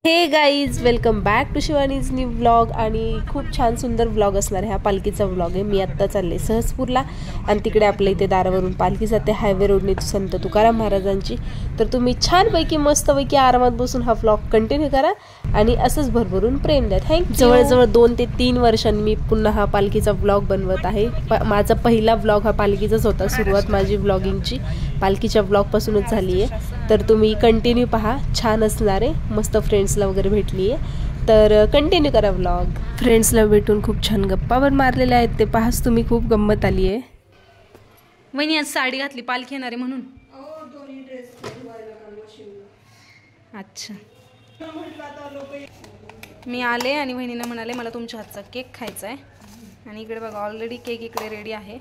हे guys, welcome back to Shivani's new vlog. आणि खूप छान सुंदर व्लॉग असणार आहे. हा पालखीचा व्लॉग आहे. मी आत्ता चालले सहजपूरला आणि तिकडे आपल्या इथे दारावरून पालखी जाते हायवे रोडने संत तुकाराम महाराजांची. तर तुम्ही छानपैकी मस्तपैकी आरामात बसून हा व्लॉग कंटिन्यू करा आणि असंच भरभरून प्रेम द्या. थँक्यू. जवळजवळ 2 ते 3 वर्षांनी मी पुन्हा हा पालखीचा व्लॉग बनवत आहे. माझा पहिला व्लॉग हा पालखीचाच होता. सुरुवात माझी व्लॉगिंगची पालखीच्या व्लॉगपासूनच झाली आहे. तर तुम्ही कंटिन्यू पहा, छान असणार आहे. मस्त फ्रेंड्सला वगैरे भेटली आहे तर कंटिन्यू करा व्लॉग. फ्रेंड्सला भेटून खूप छान गप्पा पण मारलेल्या आहेत, ते पाहाच तुम्ही. खूप गंमत आली आहे. वहिनी आज साडी घातली पालखी येणार आहे म्हणून. अच्छा, मी आले आणि वहिनीला म्हणाले मला तुमच्या हातचा केक खायचा आहे. आणि इकडे बघा ऑलरेडी केक इकडे रेडी आहे,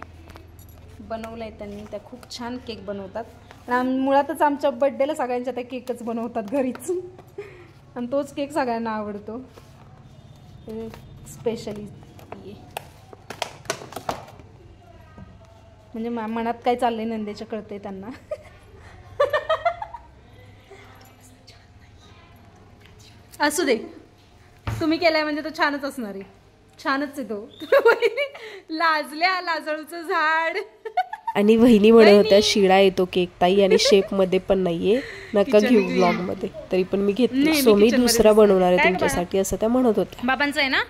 बनवला आहे त्यांनी. त्या खूप छान केक बनवतात. मुळातच आमच्या बड्डेला सगळ्यांच्या त्या केकच बनवतात घरीच आणि तोच केक सगळ्यांना आवडतो. स्पेशली म्हणजे मनात काय चाललंय नंदेच्या कळतंय त्यांना. असू दे, तुम्ही केलाय म्हणजे तो छानच असणार आहे. छानच आहे तो. लाजल्या लाजळूचं झाड. आणि वहिनी म्हणत होत्या शिळा येतो केक ताई आणि शेप मध्ये पण नाहीये, नका घेऊ व्लॉग मध्ये. तरी पण मी घेतली. सो मी दुसरा बनवणार आहे तुमच्यासाठी असं त्या म्हणत होत्या. बाबांचं आहे ना.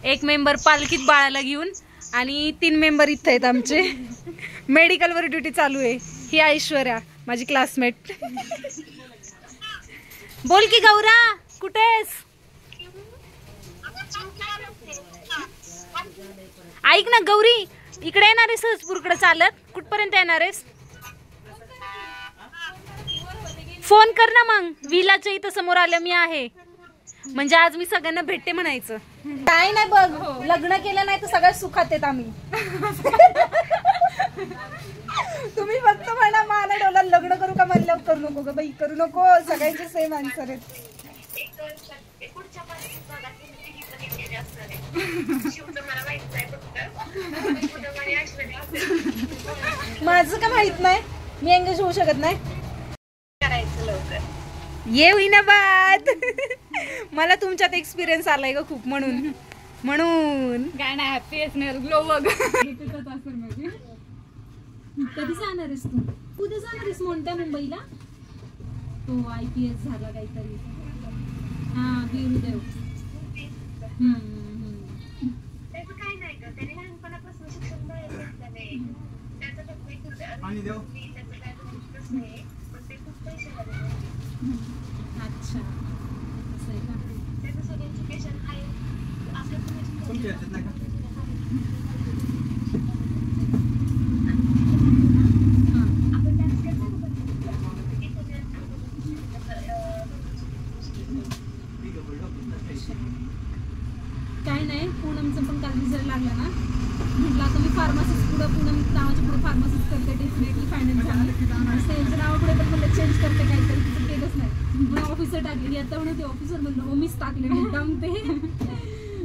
एक मेंबर पालखीत बाळाला घेऊन आणि 3 मेंबर इथं आहेत आमचे. मेडिकल वर ड्युटी चालू आहे. ही ऐश्वर्या माझी क्लासमेट. बोल की गौरा, कुठेस? ऐक ना गौरी, इकडे येणार आहेस सहजपूरकडे चालत? कुठपर्यंत येणार आहेस? फोन कर ना मग. विलाच्या इथं समोर आलं मी आहे म्हणजे आज मी सगळ्यांना भेटते म्हणायचं. काय नाही बघ, लग्न केलं नाही तर सगळ्या सुखात येत आम्ही. तुम्ही फक्त म्हणा माना डोला लग्न करू का म्हणल्यावर करू नको ग बाई, करू नको. सगळ्यांचे सेम आन्सर आहेत. माझं का माहित नाही, मी एंगेज होऊ शकत नाही. ये होईना बात. मला तुमच्यात एक्सपिरियन्स आलाय ग खूप, म्हणून काय नाही. हॅपी असणार ग्लो बघ. कधी जाणार आहेस तू? उद्या जाणार आहेस मोठ्या मुंबईला? तो IPS झाला काहीतरी. हा वीरदेव. अच्छा, असं आहे का? काय नाही, पूनमचं पण काल रिझल्ट लागला ना. म्हटलं आता मी फार्मासिस्ट पुढं, पूनम नावाच्या पुढे फार्मासिस्ट करते. डेफिनेटली फायनल झाली. सेल्सच्या नावापुढे पण म्हणलं चेंज करते काहीतरी, तिचं केलंच नाही. मग ऑफिसर टाकली. आता म्हणून ते ऑफिसर म्हणलं हो मीच टाकले मुद्दाम ते.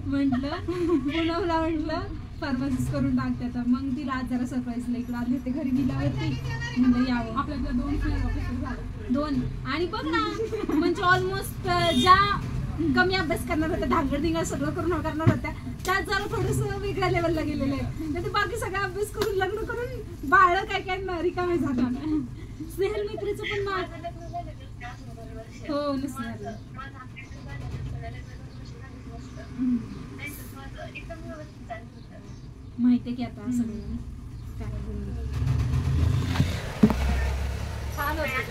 म्हटलं पूनमला म्हटलं फार्मासिस्ट करून टाकते आता. मग तिला आज जरा सरप्राईजला इकडं आली होते घरी दिल्यावरती. म्हणलं यावं. आपल्याला 2 फेअर ऑफिसर झाले. 2 आणि बघ ना, म्हणजे ऑलमोस्ट ज्या कमी अभ्यास करणार होत्या, धांगडधिंगा सगळं करून करणार होत्या, त्यात जरा थोडंसं वेगळ्या लेवलला गेलेलं आहे. तर बाकी सगळा अभ्यास करून लग्न करून बाळ काय काय रिकामे झाला. स्नेहल मैत्रीचं पण हो नसणार. माहितीये की आता सगळं काय छान होतं.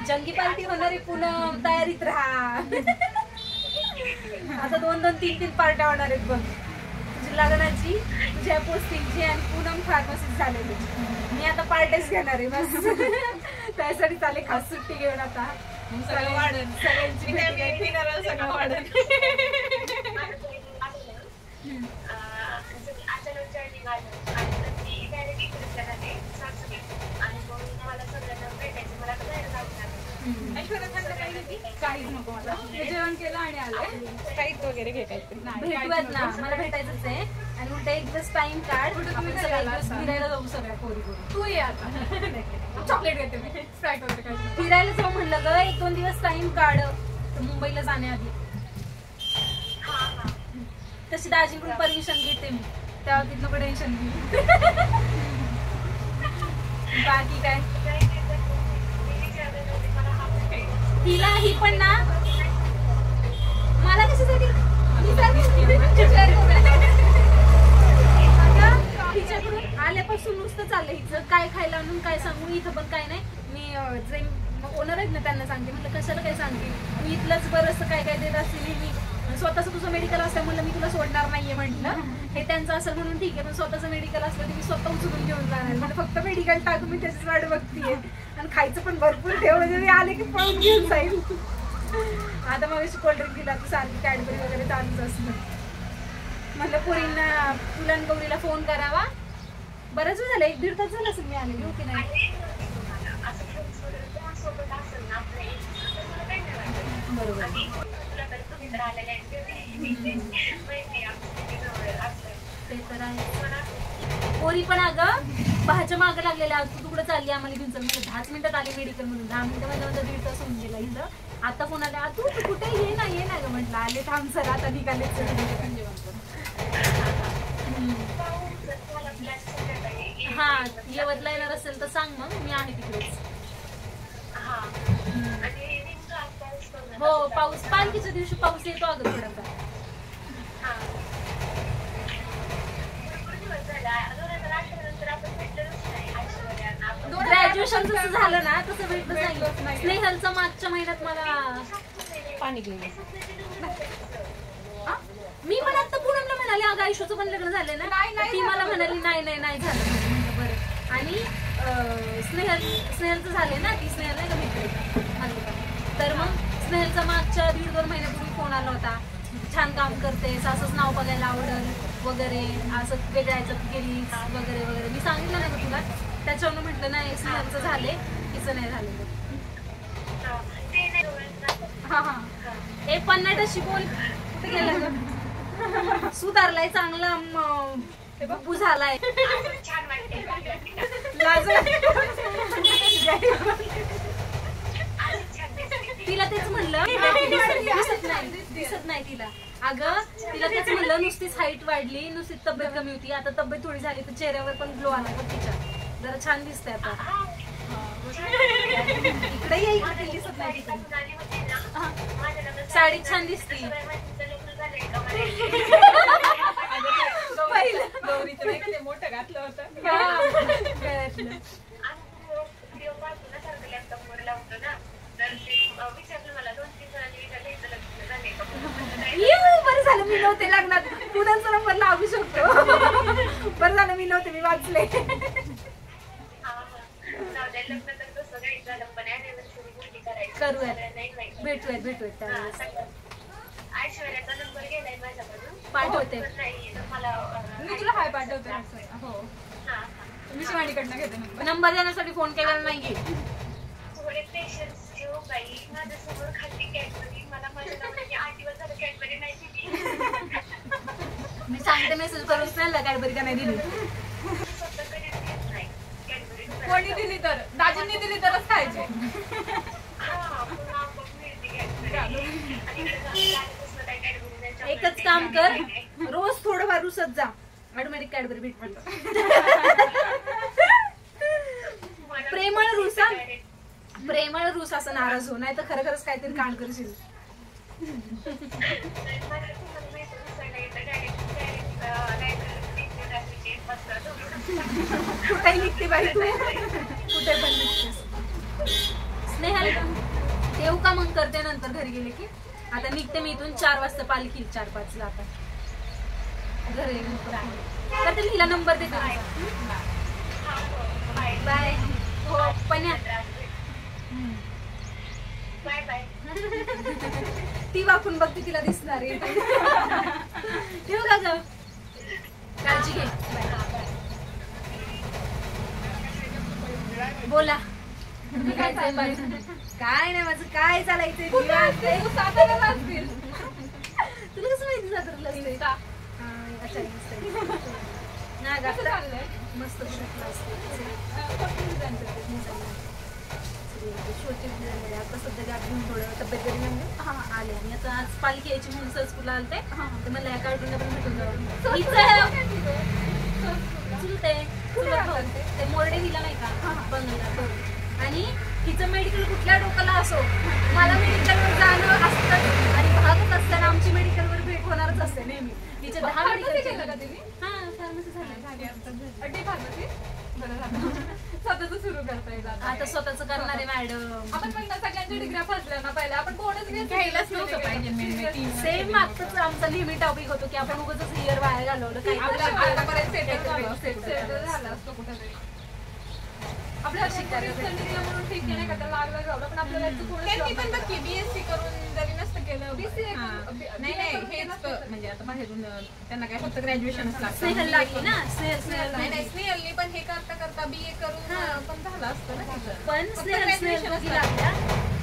जंगी पार्टी होणार आहे पूनम, तयारीत राहा. आता 2-2, 3-3 पार्ट्या होणार आहेत बघ. तुझी लग्नाची, तुझ्या पोस्टिंगची आणि पूनम फार्मसिस्ट झालेली. मी आता पार्टीच घेणार आहे बस. त्यासाठी चालेल खास सुट्टी घेऊन आता. सगळं वाढेल, सगळ्यांची सगळं वाढेल. काहीच नको मला, जेवण केलं आणि आलं. काहीच वगैरे भेटायचं भेटूयात ना, मला भेटायचंच आहे. आणि उलट एक दिवस टाइम काढ, आपण फिरायला जाऊ सगळ्या पोरी. तू ये आता, चॉकलेट घेते मी, स्प्राईट वगैरे काय. फिरायला जाऊ म्हणलं ग, 1-2 दिवस टाइम काढ मुंबईला जाण्याआधी. तशी दाजींकडून परमिशन घेते मी, तेव्हा तिथं नको टेन्शन घेऊ. बाकी काय तिला ही पण ना मला कशासाठी तिच्याकडून आल्यापासून नुसतं चाललंय हिचं काय खायला आणून काय सांगू. इथं पण काय नाही, मी जे ओनर आहेत ना त्यांना सांगते, म्हटलं कशाला काय सांगते, मी इथलंच बरंचसं काय काय देत असते. मी स्वतःच तुझं मेडिकल असतं म्हणलं मी तुला सोडणार नाहीये म्हटलं. हे त्यांचं असं म्हणून ठीक आहे, पण स्वतःचं मेडिकल असलं तर मी स्वतः उचलून घेऊन जाणार. म्हणजे फक्त मेडिकल टाकून मी त्याचीच वाट बघतीये. आणि खायचं पण भरपूर ठेव, म्हणजे मी आले की पळून घेऊन जाईल. आता मग अशी कोल्ड्रिंक दिला तर सारखी कॅडबरी वगैरे चालूच असतं. म्हटलं पुरींना तुला आणि गौरीला फोन करावा. बरंच वेळ झालं, 1-1.5 तास झालं असेल मी आले. हो की नाही बरोबर. ते तर आहे. पोरी पण अगं भाच्या मागं लागलेल्या, तू तिकडे चालली आम्हाला घेऊन चल. म्हणजे 10 मिनिटात आले मेडिकल म्हणून, 10 मिनिटं म्हणजे 1.5 तास होऊन गेला इथं. आता फोन आला, तू कुठे ये ना ग म्हटलं. आले थांब सर, आता निघाले. हा यवतला येणार असेल तर सांग, मग मी आहे तिकडेच. हो पाऊस, पालखीच्या दिवशी पाऊस येतो अगं थोडाफार. ग्रॅज्युएशन जसं झालं ना तसं भेटलं नाही. स्नेहलचं मागच्या महिन्यात मला पाणी गेलं. मी पण आता पूनमला म्हणाले अगं आयुष्याचं पण लग्न झालंय ना, ती मला म्हणाली नाही झालं. म्हणलं बरं. आणि स्नेहलचं झालंय ना, ती स्नेहल नाही का भेटली. तर मग स्नेहलचा मागच्या 1.5-2 महिन्यापूर्वी फोन आला होता, छान काम करते, असंच नाव बघायला आवडेल वगैरे, असं वेगळ्या ह्याच्यात गेली वगैरे वगैरे. मी सांगितलं नाही का तुला, त्याच्यावरून म्हटलं नाही स्नेहलचं झालंय, तिचं नाही झालेलं. हा ए पन्नाटाशी बोल, कुठे गेला सुधारलाय चांगला, बब्बू झालाय. तिला तेच म्हणलं, दिसत नाही तिला. अगं तिला तेच म्हणलं, नुसतीच हाईट वाढली, नुसतीच तब्येत कमी होती, आता तब्येत थोडी झाली तर चेहऱ्यावर पण ग्लो आला बघ तिच्या, जरा छान दिसतंय आता. इकडे ये, इकडे दिसत नाही. साडी छान दिसते. मोठं घातलं होतं. बरं झालं मी नव्हते लग्नात, पुढचा नंबर लागू शकतो. बरं झालं मी नव्हते, मी वाचले. करूया, भेटूयात त्यावेळेस. पाठवते मी तुला हाय पाठवते. हो मी शिवानीकडनं घेते नंबर देण्यासाठी फोन केलेला नाहीये. मी सांगते मेसेज करून नाही कॅडबरी का नाही दिली. कोणी दिली तर, दाजींनी दिली तरच खायचे. एकच काम कर, रोज थोडंफार रुसत जा, ऑटोमॅटिक कॅडबरी भेटते. प्रेमळ रूस असं नाराज हो, नाही तर खरंच काहीतरी कांड करशील. कुठे निघते बाई तू, कुठे पण निघतेस. स्नेहल देऊ का मग करते नंतर घरी गेले की. आता निघते मी इथून 4 वाजता पालखी, 4-5 ला आता घरी तर ते हिला नंबर देते. बाय. हो पण ती वाकून बघते, तिला दिसणार आहे. ठेवू का ग, काळजी घे. बोला काय नाही माझं काय चालायचंय तुला कसं माहिती सातारला मस्त आता सध्या थोडं तब्येत जरी म्हणजे आले आणि आता आज पालखी यायची म्हणून सहजपूरला आलते तर मला या कार्टूनला पण भेटून जावं ते मोरडे दिला नाही का बंगला आणि तिचं मेडिकल कुठल्या डोक्याला असो मला मेडिकलवर जाणं असतं आणि भागत असताना आमची मेडिकलवर भेट होणारच असते नेहमी तिचे 10 मेडिकल फार्मसी झाली स्वतःच सुरू करता येईल आता स्वतःच करणार आहे मॅडम आपण पण सगळ्यांच्या डिग्र्या फसल्या ना पहिले आपण कोणच घ्यायलाच नव्हतं पाहिजे सेम मागच आमचा नेहमी टॉपिक होतो की आपण उगाच इयर बाहेर घालवलं काही झालं असतो कुठेतरी आपल्याला म्हणून ठीक नाही का लागलं जावलं पण आपल्याला पण बघ BSc करून जरी नसतं केलं नाही हेच म्हणजे आता बाहेरून त्यांना काय फक्त ग्रॅज्युएशनच लागतं लागली ना नाही स्नेहलनी पण हे करता करता BA करून पण झालं असतं ना पण स्नेहल लागल्या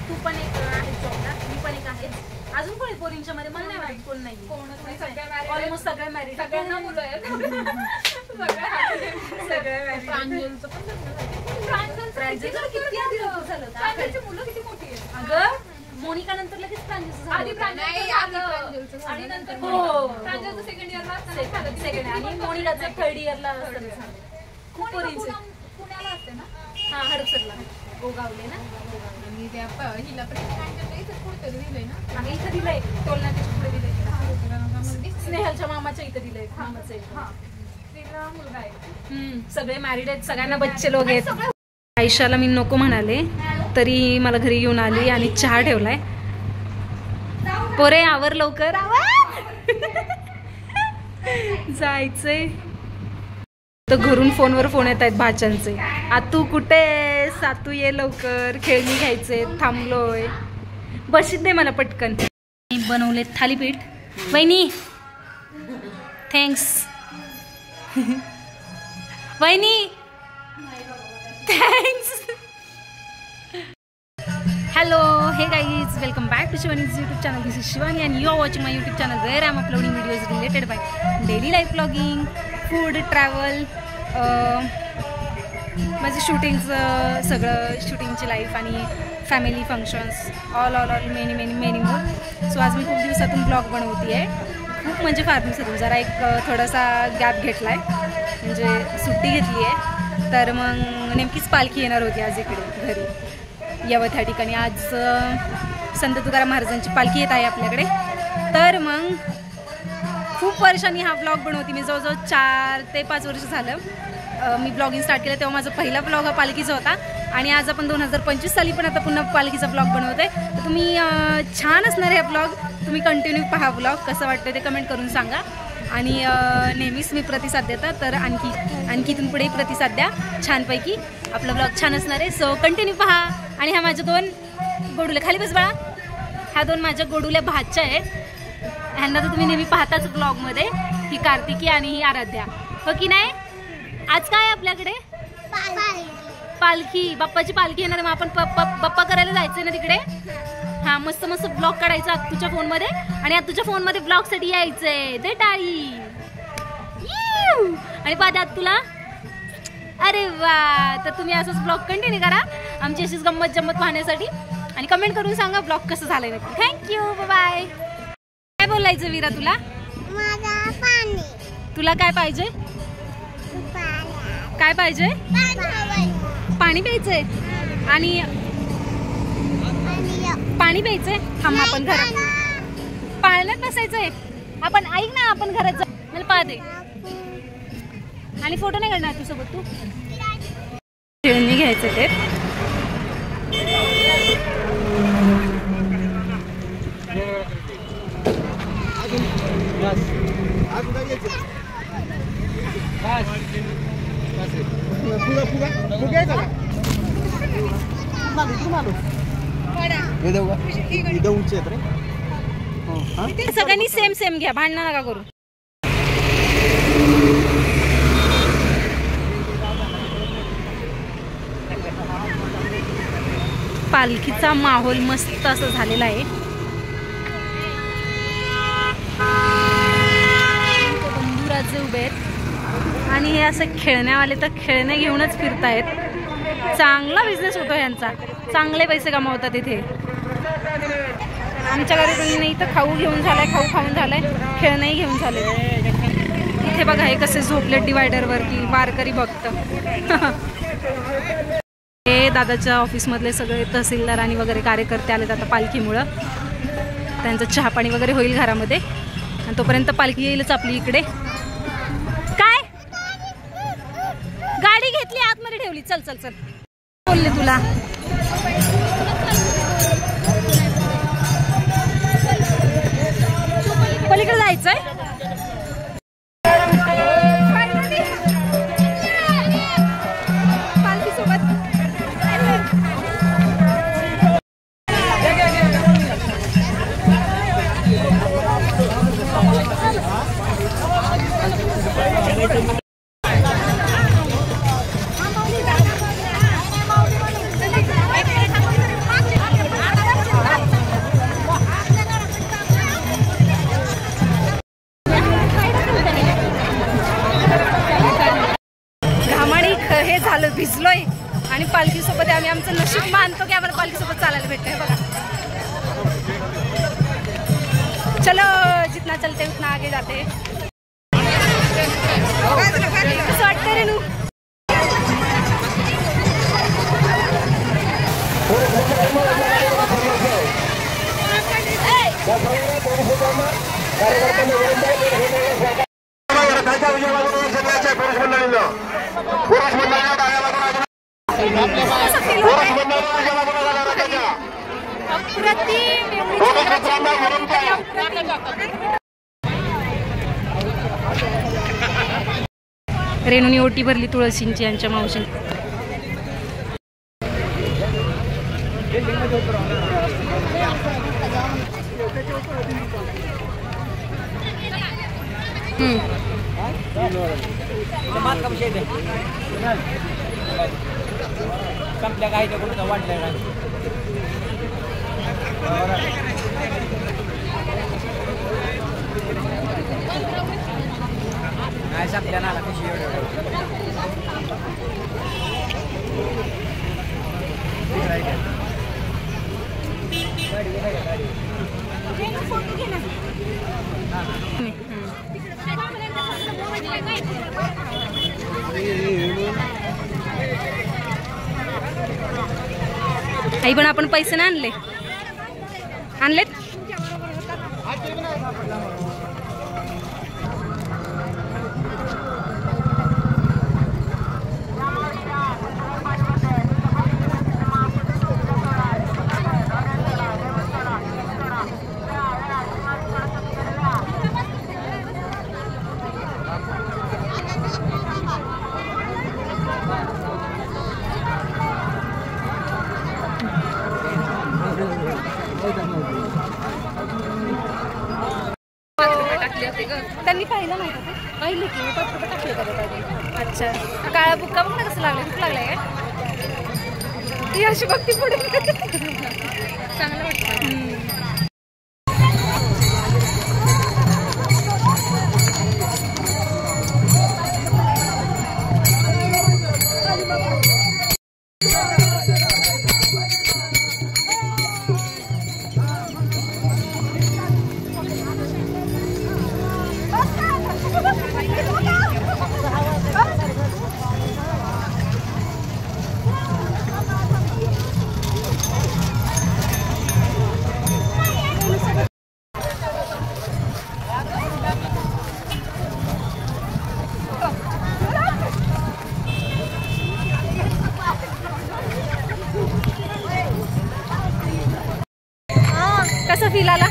तू पण एक आहे जॉबला मी पण एक आहे अजून कोणी पोरींच्या मध्ये मला नाही वाटत कोण नाही कोणच नाही सगळ्या ऑलमोस्ट सगळ्या मॅरिड सगळ्यांना मुलं आहेत सगळ्या मॅरिड प्रांजलचं पण प्रांजल किती आधी झालं प्रांजलची मुलं किती मोठी आहेत अगं मोनिका नंतर लगेच प्रांजल आधी प्रांजलचं आणि नंतर प्रांजलचं सेकंड इयरला सेकंड आणि मोनिकाचं थर्ड इयरला खूप पोरींचे पुण्याला असते ना हा हडपसरला गोगावले ना आणि त्या हिला पण प्रांजलला इथं कुठेतरी दिलंय ना आम्ही इथं दिलंय टोलनाक्याच्या पुढे दिलंय स्नेहलच्या मामाच्या इथं दिलंय मामाचं तिला मुलगा आहे सगळे मॅरिड आहेत सगळ्यांना बच्चे लोक आहेत आयशाला मी नको म्हणाले तरी मला घरी घेऊन आली आणि चहा ठेवलाय पोरे आवर लवकर जायचंय तर घरून फोनवर फोन येत आहेत भाच्यांचे आतू कुठे सातू ये लवकर खेळणी घ्यायचे थांबलोय बशीत दे मला पटकन बनवले थालीपीठ वहिनी थँक्स वहिनी thanks hello hey guys welcome back to Shivani's YouTube channel this is Shivani and you are watching my YouTube channel where I am uploading videos related by daily life vlogging food travel माझं शूटिंगचं सगळं शूटिंगची life आणि family functions all many more so आज मी खूप दिवसातून blog बनवते आहे खूप म्हणजे फार दिवसातून जरा एक थोडासा गॅप घेतला आहे म्हणजे सुट्टी घेतली आहे तर मग नेमकीच पालखी येणार होती आज इकडे घरी यवत ह्या ठिकाणी आज संत तुकाराम महाराजांची पालखी येत आहे आपल्याकडे तर मग खूप वर्षांनी हा ब्लॉग बनवते मी जवळजवळ 4 ते 5 वर्ष झालं मी ब्लॉगिंग स्टार्ट केलं तेव्हा माझा पहिला ब्लॉग हा पालखीचा होता आणि आज आपण 2025 साली पण आता पुन्हा पालखीचा ब्लॉग बनवते तर तुम्ही छान असणार आहे ब्लॉग तुम्ही कंटिन्यू पहा ब्लॉग कसं वाटतं ते कमेंट करून सांगा आणि नेहमीच मी प्रतिसाद देता तर आणखी इथून पुढे प्रतिसाद द्या छानपैकी आपला ब्लॉग छान असणार आहे सो कंटिन्यू पहा आणि ह्या माझ्या 2 गोडुल्या खाली बस बाळा ह्या 2 माझ्या गोडुल्या भाच्या आहेत ह्यांना तर तुम्ही नेहमी पाहताच ब्लॉगमध्ये ही कार्तिकी आणि ही आराध्या हो की नाही आज काय आपल्याकडे पालखी बाप्पाची पालखी येणार मग आपण बाप्पा करायला जायचंय ना तिकडे हा मस्त मस्त ब्लॉग काढायचा तुझ्या फोनमध्ये आणि आता तुझ्या फोनमध्ये ब्लॉगसाठी यायचंय दे टाळी आणि पाहतात तुला अरे वा तर तुम्ही असंच ब्लॉग कंटिन्यू करा आमची अशीच गंमत जम्मत पाहण्यासाठी आणि कमेंट करून सांगा ब्लॉग कसं झालंय नक्की थँक्यू बाय काय बोलायचं वीरा तुला तुला काय पाहिजे काय पाहिजे पाणी प्यायचंय आणि पाणी प्यायचंय थांब आपण घरात पाळण्यात बसायचंय आपण ऐक ना आपण घरात जा मला पाहते आणि फोटो नाही काढणार तुझ्यासोबत तू खेळणी घ्यायचं ते सगळ्यांनी सेम सेम घ्या भांडण नका करू पालखीचा माहोल मस्त असं झालेला आहे. बंधुराजे उभे आहेत आणि हे असं खेळण्यावाले तर खेळणे घेऊनच फिरतायत. चांगला बिझनेस होतो यांचा, चांगले पैसे कमावतात इथे. आमच्या घरी इथं खाऊ घेऊन झालाय, खाऊ खाऊन झालाय, खेळणंही घेऊन झाले. इथे बघा हे कसे झोपलेत डिवायडरवरती, वारकरी भक्त. हे दादाच्या ऑफिसमधले सगळे तहसीलदार आणि वगैरे कार्यकर्ते आलेत आता पालखीमुळं. त्यांचं चहा पाणी वगैरे होईल घरामध्ये आणि तोपर्यंत पालखी येईलच आपली इकडे. काय गाडी घेतली आतमध्ये ठेवली, चल चल चल बोलले तुला. पलीकडे जायचंय. पालखी सोबत हे झालं, भिजलोय आणि पालखी सोबत आम्ही आमचं नशीब मानतो की आम्हाला पालखी सोबत चालायला भेटतंय. बघा चलो जितना चलते उतना आगे जाते. कसं वाटतं रेनू? रेणूनी ओटी भरली तुळशींची यांच्या मावशी. संपल्या काही कुठं वाटलंय का नाही संपल्या ना कशी आई पण आपण पैसे नाही आणले, आणलेत. त्यांनी पाहिलं नाही का? पाहिलं की मी 5 रुपये टाकले का? अच्छा, काळा बुक्का बघ ना कसं लागलं, खूप लागलाय काय ती अशी बघती पुढे. चांगलं वाटतं. कसं फील आला?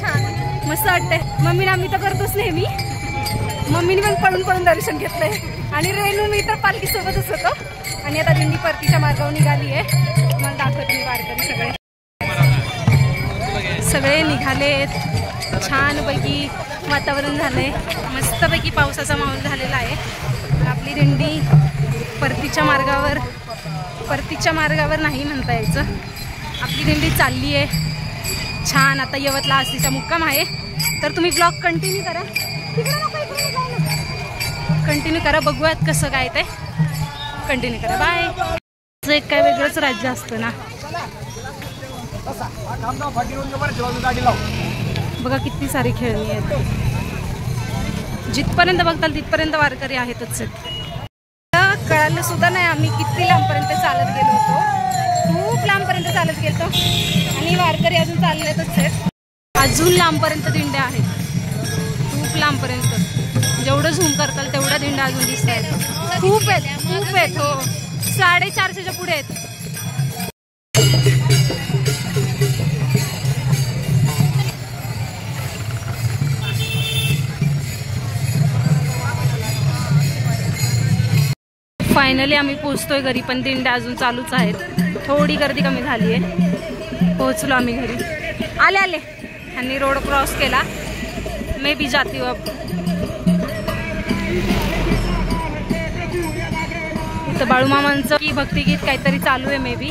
छान, मस्त वाटतंय. मम्मीने आम्ही तर करतोच नेहमी. मम्मीने पण पळून पळून दर्शन घेतलंय आणि रेणू मी तर पालखी सोबतच होतो. आणि आता दिंडी परतीच्या मार्गावर निघाली आहे. मला दाखवते मी वारकरी सगळे निघालेत. छानपैकी वातावरण झालंय, मस्तपैकी पावसाचा माहोल झालेला आहे. आपली दिंडी परतीच्या मार्गावर परतीच्या मार्गावर नाही म्हणता यायचं. आपली दिंडी चालली आहे छान. आता यवतला आसीचा मुक्काम आहे. तर तुम्ही ब्लॉग कंटिन्यू करा. कंटिन्यू करा. बघूयात कसं काय ते. कंटिन्यू करा. बाय. एक काय वेगळंच राज्य असतं ना. बघा किती सारी खेळणी आहेत. जिथपर्यंत बघताल तिथपर्यंत वारकरी आहेतच. कळालं सुद्धा नाही आम्ही किती लांबपर्यंत चालत गेलो होतो. खूप लांबपर्यंत चालत गेलो आणि वारकरी अजून चाललेतच आहेत. अजून लांबपर्यंत दिंड्या आहेत. खूप लांबपर्यंत. जेवढं झूम करताल तेवढ्या दिंड्या अजून दिसत आहेत. खूप आहेत. खूप आहेत. हो 450च्या पुढे आहेत. फायनली आम्ही पोहोचतोय घरी. पण दिंड्या अजून चालूच आहेत. थोडी गर्दी कमी झाली आहे. पोहोचलो आम्ही घरी. आले आले. ह्यांनी रोड क्रॉस केला. मे बी जाती अब. इथं बाळूमामांचं की भक्तिगीत काहीतरी चालू आहे मे बी.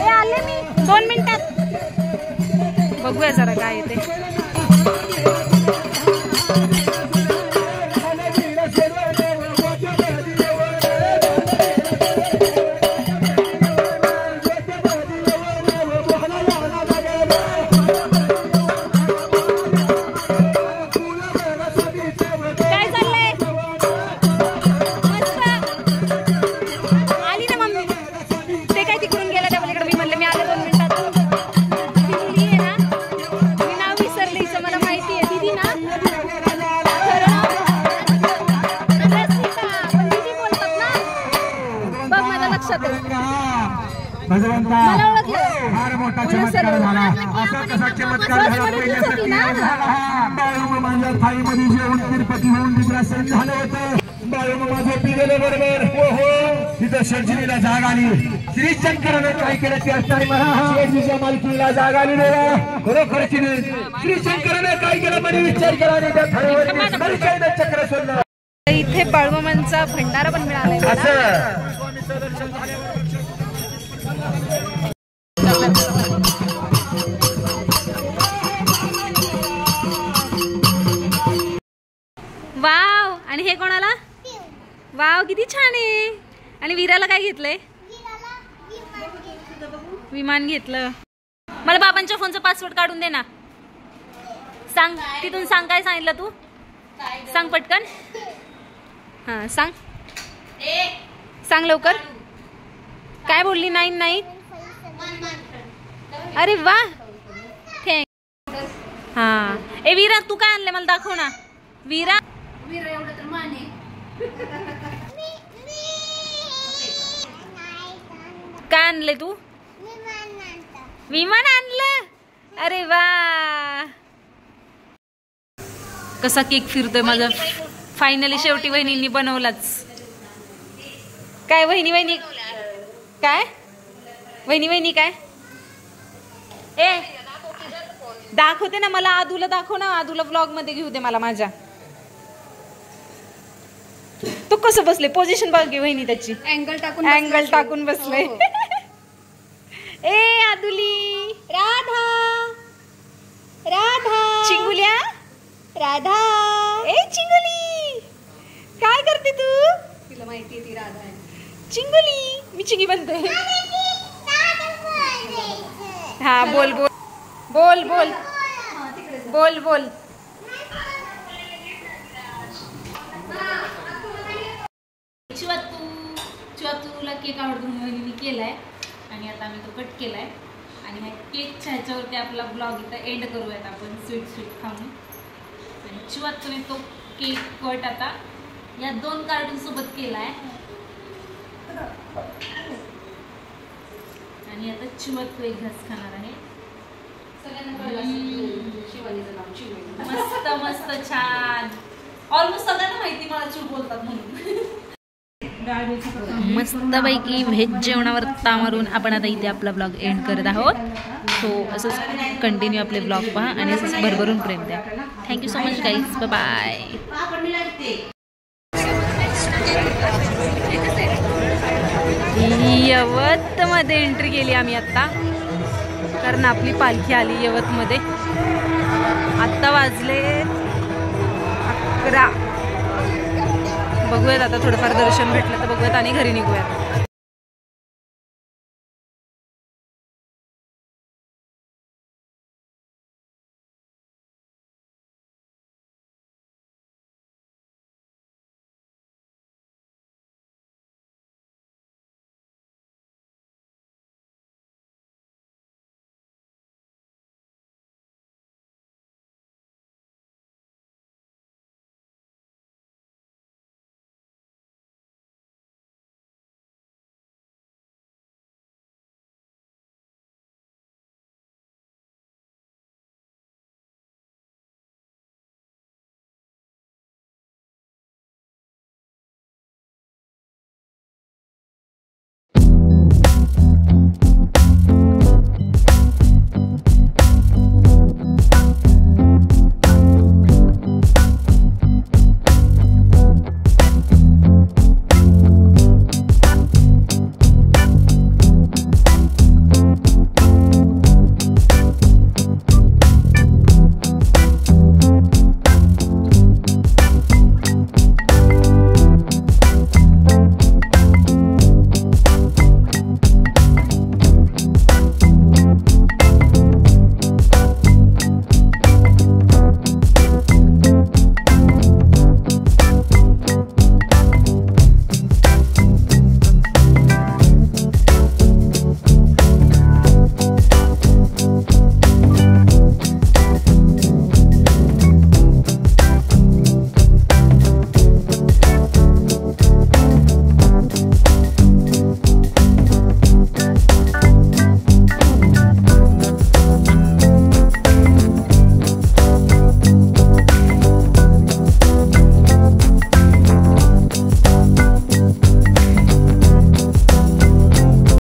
आले मी 2 मिनिटात. बघूया जरा काय येते. फार मोठा चमत्कार झाला. असा कसा चमत्कार झाला. बाळूमामाच्या थाळीमध्ये जेवण तिरुपती होऊन विग्रासन झालं होतं. बाळूमामाचं पिलेल्याबरोबर हो हो तिथं सर्जनीला जाग आली. श्री शंकराने काय केलं ते असताना मला मालकीला जाग आली नाही. खरोखरची श्री शंकराने काय केलं म्हणे विचार केला आणि त्या थाळीवर चक्र सोडलं. इथे बाळूमामांचा भंडारा पण मिळाला. असं वाव. आणि हे कोणाला? वाव किती छान आहे. आणि वीराला काय घेतलंय? विमान घेतलं. मला बाबांच्या फोनचा पासवर्ड काढून दे ना. सांग तिथून. सांग काय सांगितलं तू. सांग पटकन. हा सांग. सांग लवकर. काय बोलली? 9 अरे वा. थँक. हा ए वीरा तू काय आणले मला दाखव ना. वीरा एवढं तर माने. काय आणले तू? विमान आणलं. अरे वा. कसा केक फिरतोय माझा. फायनली शेवटी वहिनींनी बनवलाच. काय वहिनी काय? वहिनी काय? ए दाखवते ना मला. आदूला दाखव ना. आदूला व्लॉग मध्ये घेऊ दे मला माझ्या. तू कसं बसले? पोझिशन बघ वहिनी त्याची. अँगल टाकून बसले. ए आदुली. राधा चिंगुल्या. राधा ए चिंगुली काय करते तू? तिला माहिती ती राधा आहे. चिंगुली. मी चिंगी बनते. हा बोल बोल बोल बोल बोल बोल. चिवातूला केक आवडतो म्हणून मी केलाय आणि आता आम्ही तो कट केलाय. आणि ह्या केकच्या ह्याच्यावरती आपला ब्लॉग इथं एंड करूयात आपण स्वीट खाऊन. आणि चिवातूने तो केक कट आता या 2 कार्टून सोबत केलाय. आणि आता चिवातू एक घास खाणार आहे. मस्त मस्त छान. ऑलमोस्ट सगळ्यांना माहिती मला चिव बोलतात म्हणून. मस्तपैकी व्हेज जेवणावर ता मारून आपण आता इथे आपला ब्लॉग एंड करत आहोत. सो असंच कंटिन्यू आपले ब्लॉग पहा आणि असंच भरभरून प्रेम द्या. Thank you so much guys. Bye bye. यवतमध्ये एंट्री केली आम्ही आत्ता, कारण आपली पालखी आली यवतमध्ये. आत्ता वाजले 11. बघूयात आता, थोडंफार दर्शन भेटलं तर बघूयात आणि घरी निघूयात.